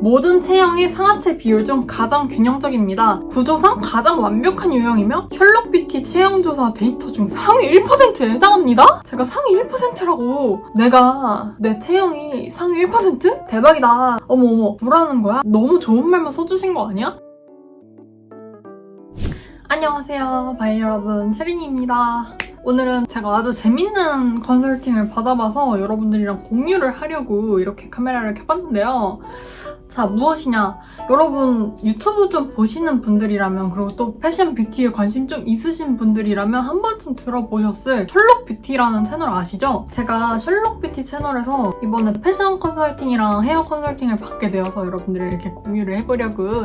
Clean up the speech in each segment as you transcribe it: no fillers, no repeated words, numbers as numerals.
모든 체형의 상하체 비율 중 가장 균형적입니다. 구조상 가장 완벽한 유형이며 셜록뷰티 체형조사 데이터 중 상위 1%에 해당합니다? 제가 상위 1%라고. 내가 내 체형이 상위 1%? 대박이다. 어머 뭐라는 거야? 너무 좋은 말만 써주신 거 아니야? 안녕하세요, 바이 여러분, 체린이입니다. 오늘은 제가 아주 재밌는 컨설팅을 받아봐서 여러분들이랑 공유를 하려고 이렇게 카메라를 켜봤는데요. 자, 무엇이냐? 여러분 유튜브 좀 보시는 분들이라면, 그리고 또 패션 뷰티에 관심 좀 있으신 분들이라면 한 번쯤 들어보셨을 셜록뷰티라는 채널 아시죠? 제가 셜록뷰티 채널에서 이번에 패션 컨설팅이랑 헤어 컨설팅을 받게 되어서 여러분들이 이렇게 공유를 해보려고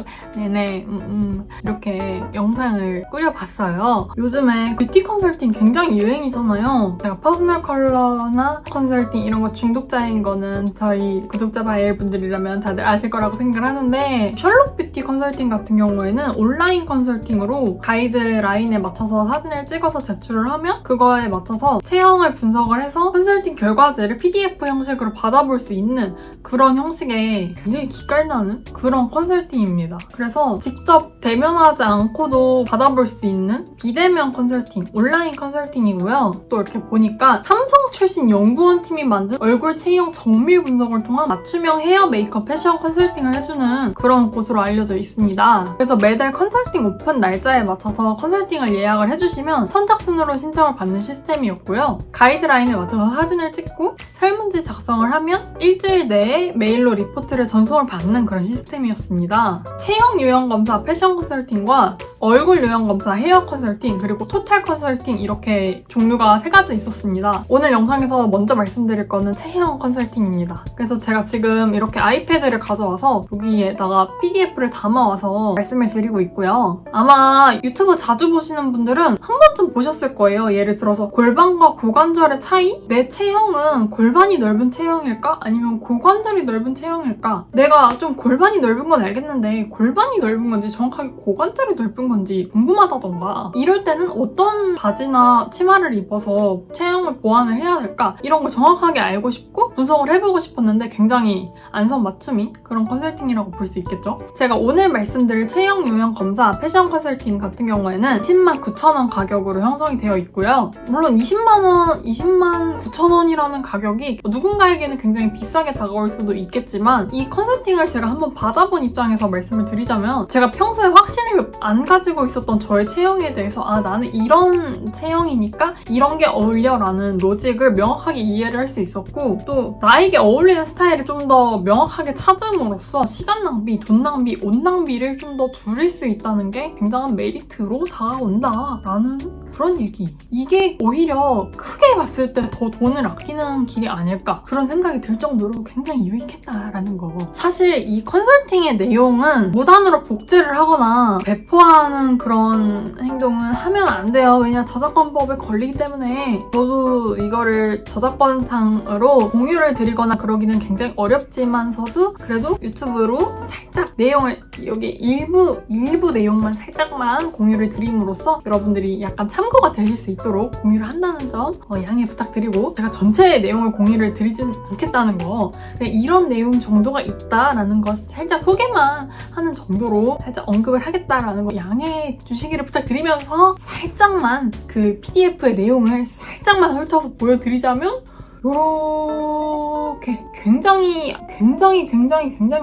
이렇게 영상을 꾸려봤어요. 요즘에 뷰티 컨설팅 굉장히 유행이잖아요. 제가 퍼스널 컬러나 컨설팅 이런 거 중독자인 거는 저희 구독자 바이 분들이라면 다들 아실 거라고 생각을 하는데, 셜록뷰티 컨설팅 같은 경우에는 온라인 컨설팅으로 가이드라인에 맞춰서 사진을 찍어서 제출을 하면 그거에 맞춰서 체형을 분석을 해서 컨설팅 결과지를 PDF 형식으로 받아볼 수 있는 그런 형식의 굉장히 기깔나는 그런 컨설팅입니다. 그래서 직접 대면하지 않고도 받아볼 수 있는 비대면 컨설팅, 온라인 컨설팅이고요. 또 이렇게 보니까 삼성 출신 연구원 팀이 만든 얼굴 체형 정밀 분석을 통한 맞춤형 헤어 메이크업 패션 컨설팅을 해주는 그런 곳으로 알려져 있습니다. 그래서 매달 컨설팅 오픈 날짜에 맞춰서 컨설팅을 예약을 해주시면 선착순으로 신청을 받는 시스템이었고요. 가이드라인에 맞춰서 사진을 찍고 설문지 작성을 하면 일주일 내에 메일로 리포트를 전송을 받는 그런 시스템이었습니다. 체형 유형 검사 패션 컨설팅과 얼굴 유형 검사 헤어 컨설팅, 그리고 토탈 컨설팅, 이렇게 종류가 3가지 있었습니다. 오늘 영상에서 먼저 말씀드릴 거는 체형 컨설팅입니다. 그래서 제가 지금 이렇게 아이패드를 가져와서 여기에다가 PDF를 담아와서 말씀을 드리고 있고요. 아마 유튜브 자주 보시는 분들은 한 번쯤 보셨을 거예요. 예를 들어서 골반과 고관절의 차이? 내 체형은 골반이 넓은 체형일까? 아니면 고관절이 넓은 체형일까? 내가 좀 골반이 넓은 건 알겠는데 골반이 넓은 건지 정확하게 고관절이 넓은 건지 궁금하다던가, 이럴 때는 어떤 바지나 치마를 입어서 체형을 보완을 해야 될까? 이런 걸 정확하게 알고 싶고 분석을 해보고 싶었는데 굉장히 안성맞춤인 그런 컨설팅이라고 볼 수 있겠죠? 제가 오늘 말씀드릴 체형 유형 검사 패션 컨설팅 같은 경우에는 10만 9천 원 가격으로 형성이 되어 있고요. 물론 20만 9천 원이라는 가격이 누군가에게는 굉장히 비싸게 다가올 수도 있겠지만, 이 컨설팅을 제가 한번 받아본 입장에서 말씀을 드리자면, 제가 평소에 확신을 안 가지고 있었던 저의 체형에 대해서 나는 이런 체형이니까 이런 게 어울려 라는 로직을 명확하게 이해를 할 수 있었고, 또 나에게 어울리는 스타일을 좀 더 명확하게 찾음으로써 시간 낭비, 돈 낭비, 옷 낭비를 좀 더 줄일 수 있다는 게 굉장한 메리트로 다가온다 라는 그런 얘기. 이게 오히려 크게 봤을 때 더 돈을 아끼는 길이 아닐까, 그런 생각이 들 정도로 굉장히 유익했다라는 거. 사실 이 컨설팅의 내용은 무단으로 복제를 하거나 배포하는 그런 행동은 하면 안 돼요. 왜냐면 저작권법에 걸리기 때문에. 저도 이거를 저작권상으로 공유를 드리거나 그러기는 굉장히 어렵지만서도 그래도 유튜브로 살짝 내용을, 여기 일부 내용만 살짝만 공유를 드림으로써 여러분들이 약간 참고가 되실 수 있도록 공유를 한다는 점 양해 부탁드리고, 제가 전체의 내용을 공유를 드리진 않겠다는 거, 이런 내용 정도가 있다라는 거 살짝 소개만 하는 정도로 살짝 언급을 하겠다라는 거 양해해 주시기를 부탁드리면서, 살짝만 그 PDF의 내용을 살짝만 훑어서 보여드리자면, 요렇게 굉장히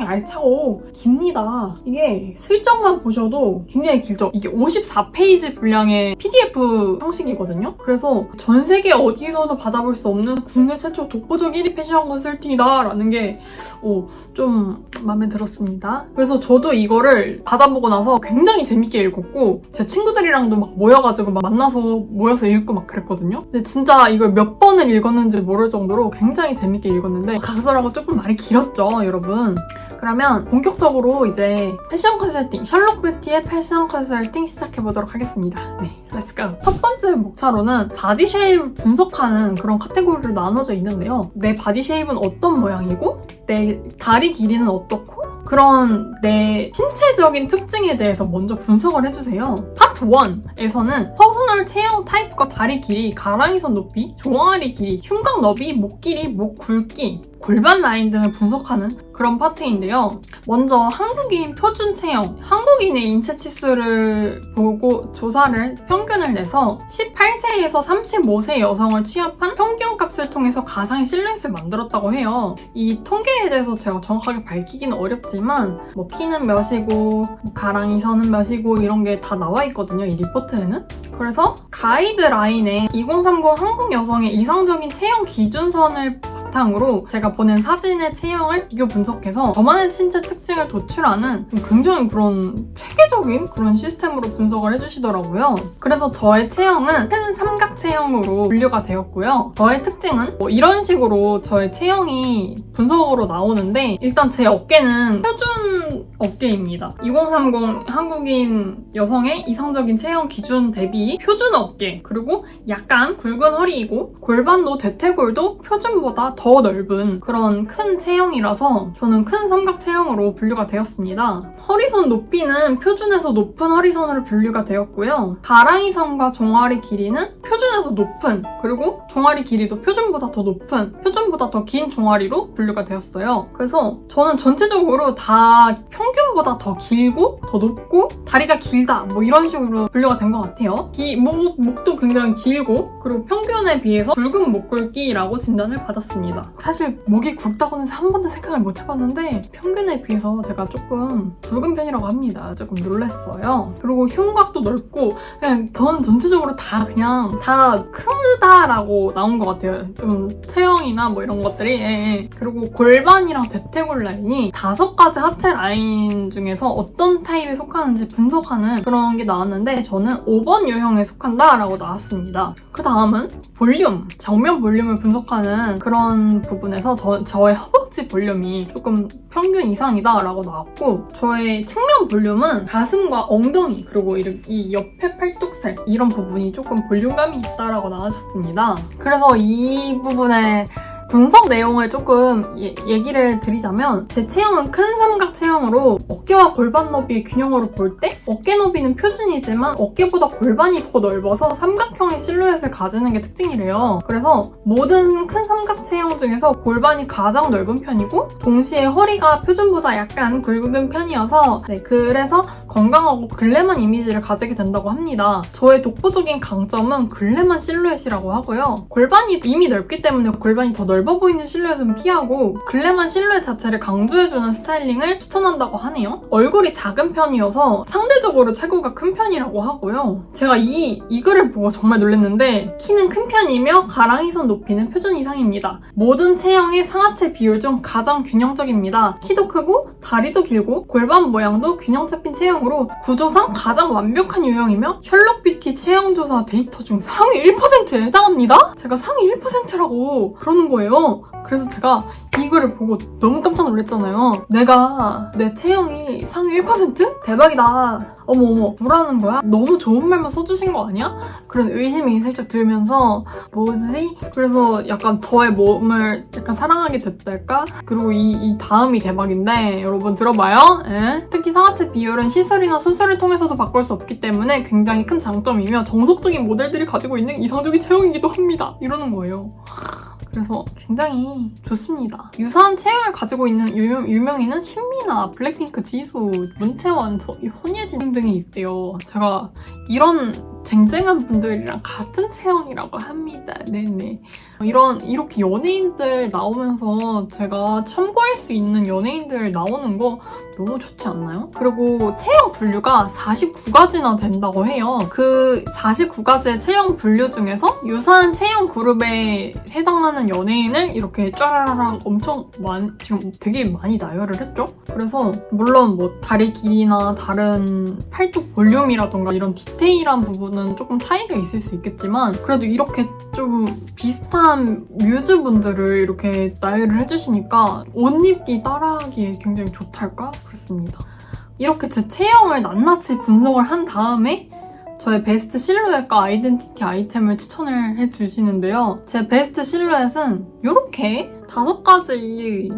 알차고 깁니다. 이게 슬쩍만 보셔도 굉장히 길죠? 이게 54페이지 분량의 PDF 형식이거든요? 그래서 전 세계 어디서도 받아볼 수 없는 국내 최초 독보적 1위 패션 컨설팅이다 라는 게 좀 마음에 들었습니다. 그래서 저도 이거를 받아보고 나서 굉장히 재밌게 읽었고, 제 친구들이랑도 막 모여가지고 막 만나서 모여서 읽고 막 그랬거든요? 근데 진짜 이걸 몇 번을 읽었는지 모를 정도로 굉장히 재밌게 읽었는데, 각설하고 조금 말이 길었죠, 여러분. 그러면 본격적으로 이제 패션 컨설팅, 셜록뷰티의 패션 컨설팅 시작해보도록 하겠습니다. 네, 렛츠고! 첫 번째 목차로는 바디 쉐입을 분석하는 그런 카테고리로 나눠져 있는데요. 내 바디 쉐입은 어떤 모양이고, 내 다리 길이는 어떻고, 그런 내 신체적인 특징에 대해서 먼저 분석을 해주세요. 파트 1에서는 퍼스널 체형 타입과 다리 길이, 가랑이선 높이, 종아리 길이, 흉곽 너비, 목 길이, 목 굵기, 골반 라인 등을 분석하는 그런 파트인데요. 먼저 한국인 표준 체형, 한국인의 인체 치수를 보고 조사를 평균을 내서 18세에서 35세 여성을 취합한 평균값을 통해서 가상의 실루엣을 만들었다고 해요. 이 통계에 대해서 제가 정확하게 밝히기는 어렵지만 뭐 키는 몇이고 가랑이 선은 몇이고 이런 게 다 나와 있거든요, 이 리포트에는. 그래서 가이드라인에 2030 한국 여성의 이상적인 체형 기준선을 바탕으로 제가 보낸 사진의 체형을 비교 분석해서 저만의 신체 특징을 도출하는 굉장히 그런 체계적인 그런 시스템으로 분석을 해주시더라고요. 그래서 저의 체형은 큰 삼각 체형으로 분류가 되었고요. 저의 특징은 뭐 이런 식으로 저의 체형이 분석으로 나오는데, 일단 제 어깨는 표준 어깨입니다. 2030 한국인 여성의 이상적인 체형 기준 대비 표준 어깨, 그리고 약간 굵은 허리이고 골반도 대퇴골도 표준보다 더 넓은 그런 큰 체형이라서 저는 큰 삼각 체형으로 분류가 되었습니다. 허리선 높이는 표준에서 높은 허리선으로 분류가 되었고요. 가랑이선과 종아리 길이는 표준에서 높은, 그리고 종아리 길이도 표준보다 더 높은, 표준보다 더 긴 종아리로 분류가 되었어요. 그래서 저는 전체적으로 다 평균보다 더 길고 더 높고 다리가 길다 뭐 이런 식으로 분류가 된 것 같아요. 목도 굉장히 길고, 그리고 평균에 비해서 굵은 목 굵기라고 진단을 받았습니다. 사실 목이 굵다고는 한 번도 생각을 못 해봤는데 평균에 비해서 제가 조금 굵은 편이라고 합니다. 조금 놀랐어요. 그리고 흉곽도 넓고, 그냥 전 전체적으로 다 크다라고 나온 것 같아요. 좀 체형이나 뭐 이런 것들이. 예. 그리고 골반이랑 대퇴골 라인이 5가지 하체 라인 중에서 어떤 타입에 속하는지 분석하는 그런 게 나왔는데 저는 5번 유형에 속한다라고 나왔습니다. 그 다음은 볼륨, 정면 볼륨을 분석하는 그런 부분에서 저의 허벅지 볼륨이 조금 평균 이상이다라고 나왔고, 저의 측면 볼륨은 가슴과 엉덩이, 그리고 이 옆에 팔뚝살 이런 부분이 조금 볼륨감이 있다라고 나왔습니다. 그래서 이 부분에 분석 내용을 조금 얘기를 드리자면, 제 체형은 큰 삼각 체형으로 어깨와 골반 너비의 균형으로 볼 때 어깨 너비는 표준이지만 어깨보다 골반이 더 넓어서 삼각형의 실루엣을 가지는 게 특징이래요. 그래서 모든 큰 삼각 체형 중에서 골반이 가장 넓은 편이고, 동시에 허리가 표준보다 약간 굵은 편이어서 그래서 건강하고 글래만 이미지를 가지게 된다고 합니다. 저의 독보적인 강점은 글래만 실루엣이라고 하고요. 골반이 이미 넓기 때문에 골반이 더 넓어 보이는 실루엣은 피하고 글래만 실루엣 자체를 강조해주는 스타일링을 추천한다고 하네요. 얼굴이 작은 편이어서 상대적으로 체구가 큰 편이라고 하고요. 제가 이 글을 보고 정말 놀랐는데, 키는 큰 편이며 가랑이선 높이는 표준 이상입니다. 모든 체형의 상하체 비율 중 가장 균형적입니다. 키도 크고 다리도 길고 골반 모양도 균형 잡힌 체형으로 구조상 가장 완벽한 유형이며 셜록뷰티 체형조사 데이터 중 상위 1%에 해당합니다? 제가 상위 1%라고 그러는 거예요. 그래서 제가 이 글을 보고 너무 깜짝 놀랐잖아요. 내 체형이 상위 1%? 대박이다. 어머, 뭐라는 거야? 너무 좋은 말만 써주신 거 아니야? 그런 의심이 살짝 들면서 뭐지? 그래서 약간 저의 몸을 약간 사랑하게 됐달까? 그리고 이 다음이 대박인데 여러분 들어봐요. 특히 상하체 비율은 시술이나 수술을 통해서도 바꿀 수 없기 때문에 굉장히 큰 장점이며 정석적인 모델들이 가지고 있는 이상적인 체형이기도 합니다. 이러는 거예요. 그래서 굉장히 좋습니다. 유사한 체형을 가지고 있는 유명인은 신미나, 블랙핑크, 지수, 문채원, 손예진 등이 있대요. 제가 이런 쟁쟁한 분들이랑 같은 체형이라고 합니다. 네네. 이렇게 연예인들 나오면서 제가 참고할 수 있는 연예인들 나오는 거 너무 좋지 않나요? 그리고 체형 분류가 49가지나 된다고 해요. 그 49가지의 체형 분류 중에서 유사한 체형 그룹에 해당하는 연예인을 이렇게 쫘라라락 엄청 지금 되게 많이 나열을 했죠? 그래서 물론 뭐 다리 길이나 다른 팔뚝 볼륨이라던가 이런 디테일한 부분은 조금 차이가 있을 수 있겠지만, 그래도 이렇게 좀 비슷한 뮤즈분들을 이렇게 나열을 해주시니까 옷 입기 따라하기에 굉장히 좋달까? 그렇습니다. 이렇게 제 체형을 낱낱이 분석을 한 다음에 저의 베스트 실루엣과 아이덴티티 아이템을 추천을 해주시는데요. 제 베스트 실루엣은 이렇게 5가지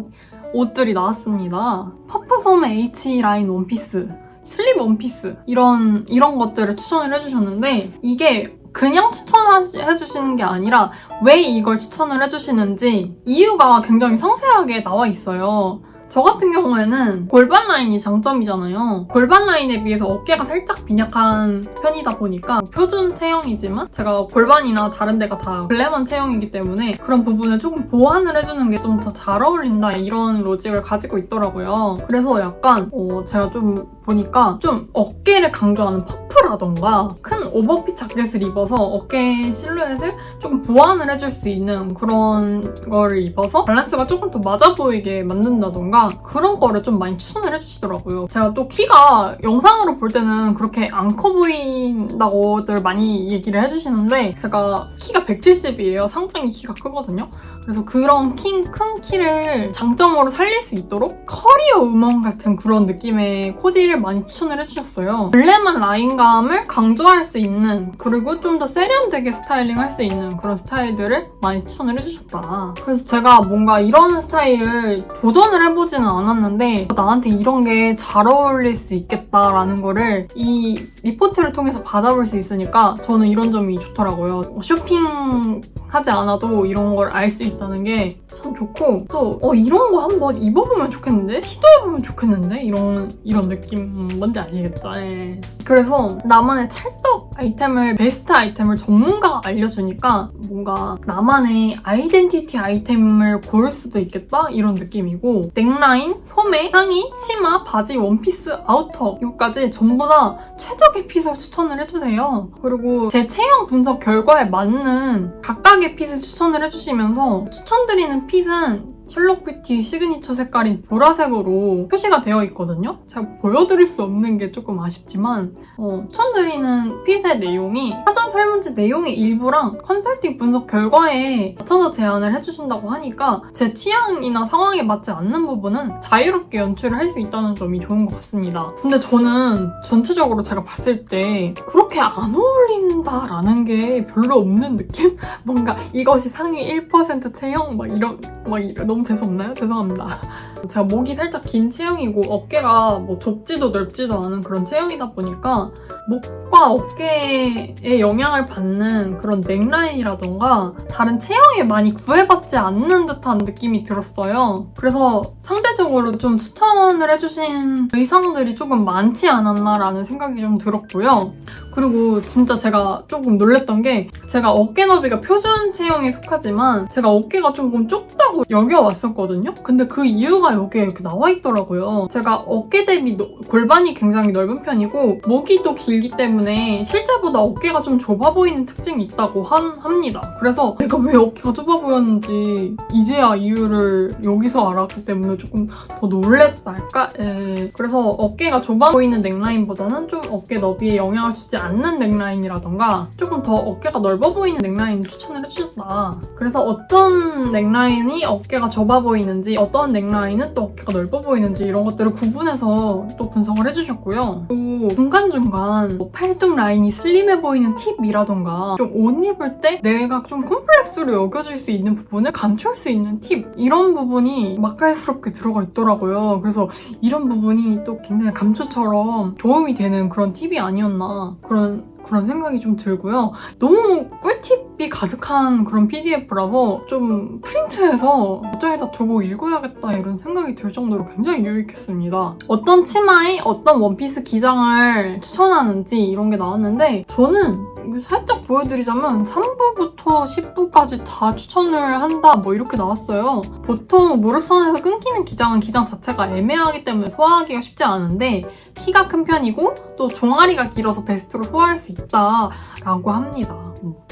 옷들이 나왔습니다. 퍼프솜 H라인 원피스, 슬립 원피스 이런 것들을 추천을 해주셨는데, 이게 그냥 추천해주시는 게 아니라 왜 이걸 추천을 해주시는지 이유가 굉장히 상세하게 나와 있어요. 저 같은 경우에는 골반 라인이 장점이잖아요. 골반 라인에 비해서 어깨가 살짝 빈약한 편이다 보니까 표준 체형이지만 제가 골반이나 다른 데가 다 글래먼 체형이기 때문에 그런 부분을 조금 보완을 해주는 게 좀 더 잘 어울린다 이런 로직을 가지고 있더라고요. 그래서 약간 제가 좀 보니까 좀 어깨를 강조하는 퍼프라던가 큰 오버핏 자켓을 입어서 어깨 실루엣을 조금 보완을 해줄 수 있는 그런 거를 입어서 밸런스가 조금 더 맞아 보이게 만든다던가 그런 거를 좀 많이 추천을 해주시더라고요. 제가 또 키가 영상으로 볼 때는 그렇게 안 커 보인다고들 많이 얘기를 해주시는데 제가 키가 170이에요. 상당히 키가 크거든요. 그래서 그런 큰 키를 장점으로 살릴 수 있도록 커리어 우먼 같은 그런 느낌의 코디를 많이 추천을 해주셨어요. 글래먼 라인감을 강조할 수 있는 그리고 좀 더 세련되게 스타일링할 수 있는 그런 스타일들을 많이 추천을 해주셨다. 그래서 제가 뭔가 이런 스타일을 도전을 해보지는 않았는데 나한테 이런 게 잘 어울릴 수 있겠다라는 거를 이 리포트를 통해서 받아볼 수 있으니까 저는 이런 점이 좋더라고요. 쇼핑하지 않아도 이런 걸 알 수 있다는 게 참 좋고 또 이런 거 한번 입어보면 좋겠는데? 시도해보면 좋겠는데? 이런 느낌 뭔지 아시겠죠? 네. 그래서 나만의 찰떡 아이템을 베스트 아이템을 전문가가 알려주니까 뭔가 나만의 아이덴티티 아이템을 고를 수도 있겠다? 이런 느낌이고 넥라인, 소매, 상의, 치마, 바지, 원피스, 아우터 이거까지 전부 다 최적의 핏을 추천을 해주세요. 그리고 제 체형 분석 결과에 맞는 각각의 핏을 추천을 해주시면서 추천드리는 핏은 셜록 뷰티 시그니처 색깔인 보라색으로 표시가 되어 있거든요. 제가 보여드릴 수 없는 게 조금 아쉽지만 추천드리는 핏의 내용이 사전 설문지 내용의 일부랑 컨설팅 분석 결과에 맞춰서 제안을 해주신다고 하니까 제 취향이나 상황에 맞지 않는 부분은 자유롭게 연출을 할 수 있다는 점이 좋은 것 같습니다. 근데 저는 전체적으로 제가 봤을 때 그렇게 안 어울린다라는 게 별로 없는 느낌? 뭔가 이것이 상위 1% 체형? 막 이런 너무 재수없나요? 죄송합니다. 제가 목이 살짝 긴 체형이고 어깨가 뭐 좁지도 넓지도 않은 그런 체형이다 보니까 목과 어깨에 영향을 받는 그런 넥라인이라던가 다른 체형에 많이 구애받지 않는 듯한 느낌이 들었어요. 그래서 상대적으로 좀 추천을 해주신 의상들이 조금 많지 않았나라는 생각이 좀 들었고요. 그리고 진짜 제가 조금 놀랬던 게 제가 어깨 너비가 표준 체형에 속하지만 제가 어깨가 조금 좁다고 여겨왔었거든요. 근데 그 이유가 여기에 이렇게 나와 있더라고요. 제가 어깨 대비 골반이 굉장히 넓은 편이고 목이 또 길기 때문에 실제보다 어깨가 좀 좁아 보이는 특징이 있다고 합니다. 그래서 내가 왜 어깨가 좁아 보였는지 이제야 이유를 여기서 알았기 때문에 조금 더 놀랬달까? 그래서 어깨가 좁아 보이는 넥라인보다는 좀 어깨 너비에 영향을 주지 않는 넥라인이라던가 조금 더 어깨가 넓어 보이는 넥라인을 추천을 해주셨다. 그래서 어떤 넥라인이 어깨가 좁아 보이는지 어떤 넥라인은 또 어깨가 넓어 보이는지 이런 것들을 구분해서 또 분석을 해주셨고요. 또 중간중간 뭐 팔뚝 라인이 슬림해 보이는 팁이라던가 좀 옷 입을 때 내가 좀 콤플렉스로 여겨질 수 있는 부분을 감출 수 있는 팁 이런 부분이 맛깔스럽게 들어가 있더라고요. 그래서 이런 부분이 또 굉장히 감초처럼 도움이 되는 그런 팁이 아니었나 그런 생각이 좀 들고요. 너무 꿀팁이 가득한 그런 PDF라서 좀 프린트해서 옷장에다 두고 읽어야겠다 이런 생각이 들 정도로 굉장히 유익했습니다. 어떤 치마에 어떤 원피스 기장을 추천하는지 이런 게 나왔는데 저는 살짝 보여드리자면 3부부터 10부까지 다 추천을 한다 뭐 이렇게 나왔어요. 보통 무릎선에서 끊기는 기장은 기장 자체가 애매하기 때문에 소화하기가 쉽지 않은데 키가 큰 편이고 또 종아리가 길어서 베스트로 소화할 수 있다라고 합니다.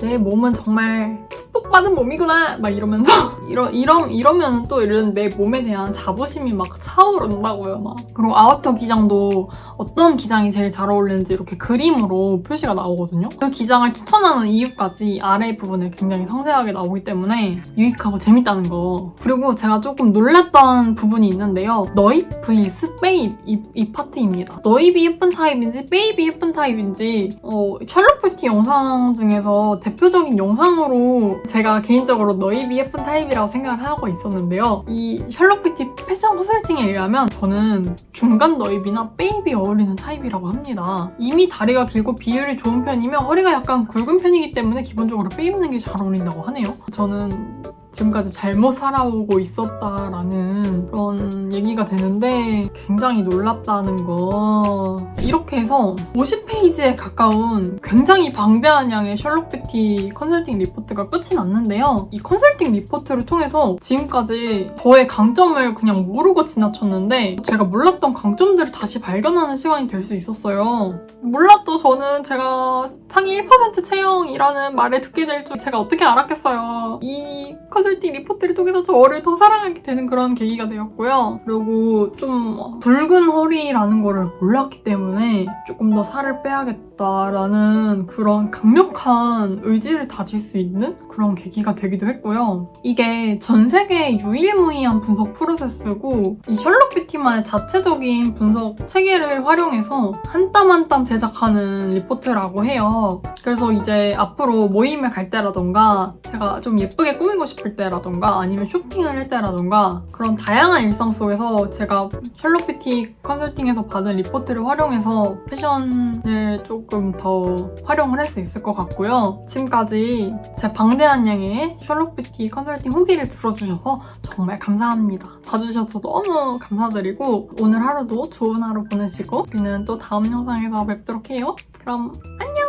내 몸은 정말 축복받은 몸이구나 막 이러면서 이러면 또 이런 내 몸에 대한 자부심이 막 차오른다고요. 막. 그리고 아우터 기장도 어떤 기장이 제일 잘 어울리는지 이렇게 그림으로 표시가 나오거든요. 그 기장을 추천하는 이유까지 아래 부분에 굉장히 상세하게 나오기 때문에 유익하고 재밌다는 거. 그리고 제가 조금 놀랐던 부분이 있는데요. 너입 vs 베입 이 파트입니다. 너입이 예쁜 타입인지 베입이 예쁜 타입인지 셜록 뷰티 영상 중에서 대표적인 영상으로 제가 개인적으로 너입이 예쁜 타입이라고 생각을 하고 있었는데요. 이 셜록 뷰티 패션 컨설팅에 의하면 저는 중간 너입이나 베입이 어울리는 타입이라고 합니다. 이미 다리가 길고 비율이 좋은 편이면 허리가 약간 굵은 편이기 때문에 기본적으로 베입는 게 잘 어울린다고 하네요. 저는 지금까지 잘못 살아오고 있었다라는 그런 얘기가 되는데 굉장히 놀랍다는 거. 이렇게 해서 50페이지에 가까운 굉장히 방대한 양의 셜록 뷰티 컨설팅 리포트가 끝이 났는데요. 이 컨설팅 리포트를 통해서 지금까지 저의 강점을 그냥 모르고 지나쳤는데 제가 몰랐던 강점들을 다시 발견하는 시간이 될 수 있었어요. 몰랐죠. 저는 제가 상위 1% 채용이라는 말을 듣게 될 줄 제가 어떻게 알았겠어요. 이 컨설팅 리포트를 통해서 저를 더 사랑하게 되는 그런 계기가 되었고요. 그리고 좀 붉은 허리라는 거를 몰랐기 때문에 조금 더 살을 빼야겠다라는 그런 강력한 의지를 다질 수 있는 그런 계기가 되기도 했고요. 이게 전 세계 유일무이한 분석 프로세스고 이 셜록 뷰티만의 자체적인 분석 체계를 활용해서 한 땀 한 땀 제작하는 리포트라고 해요. 그래서 이제 앞으로 모임에 갈 때라던가 제가 좀 예쁘게 꾸미고 싶을 때라던가 아니면 쇼핑을 할 때라던가 그런 다양한 일상 속에서 제가 셜록 뷰티 컨설팅에서 받은 리포트를 활용해서 패션을 조금 더 활용을 할 수 있을 것 같고요. 지금까지 제 방대한 양의 셜록 뷰티 컨설팅 후기를 들어주셔서 정말 감사합니다. 봐주셔서 너무 감사드리고 오늘 하루도 좋은 하루 보내시고 우리는 또 다음 영상에서 뵙도록 해요. 그럼 안녕!